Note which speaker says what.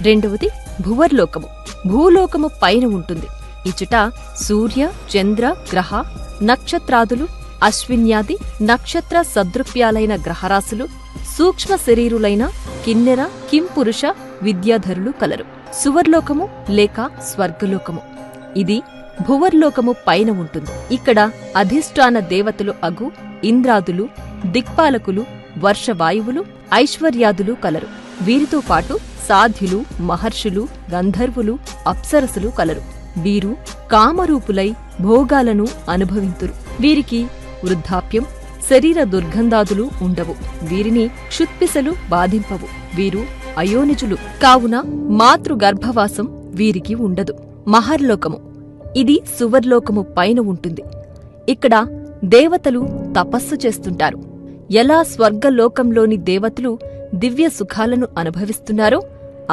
Speaker 1: రెండవది భువర్లోకము. భూలోకము పైన ఉంటుంది. ఇచుట సూర్య, చంద్ర, గ్రహ, నక్షత్రాదులు, అశ్విన్యాది నక్షత్ర సదృప్యాలైన గ్రహరాశులు, సూక్ష్మ శరీరులైన కిన్నెర, కింపురుష విద్యాధరులు కలరు. సువర్లోకము లేక స్వర్గలోకము. ఇది భువర్లోకము పైన ఉంటుంది. ఇక్కడ అధిష్టాన దేవతలు అగు ఇంద్రాదులు, దిక్పాలకులు, వర్షవాయువులు, ఐశ్వర్యాదులు కలరు. వీరితో పాటు సాధ్యులు, మహర్షులు, గంధర్వులు, అప్సరసులు కలరు. వీరు కామరూపులై భోగాలను అనుభవింతురు. వీరికి వృద్ధాప్యం, శరీర దుర్గంధాదులు ఉండవు. వీరిని క్షుత్పిసలు బాధింపవు. వీరు అయోనిజులు కావున మాతృగర్భవాసం వీరికి ఉండదు. మహర్లోకము. ఇది సువర్లోకము పైన ఉంటుంది. ఇక్కడ దేవతలు తపస్సు చేస్తుంటారు. ఎలా స్వర్గలోకంలోని దేవతలు దివ్య సుఖాలను అనుభవిస్తున్నారో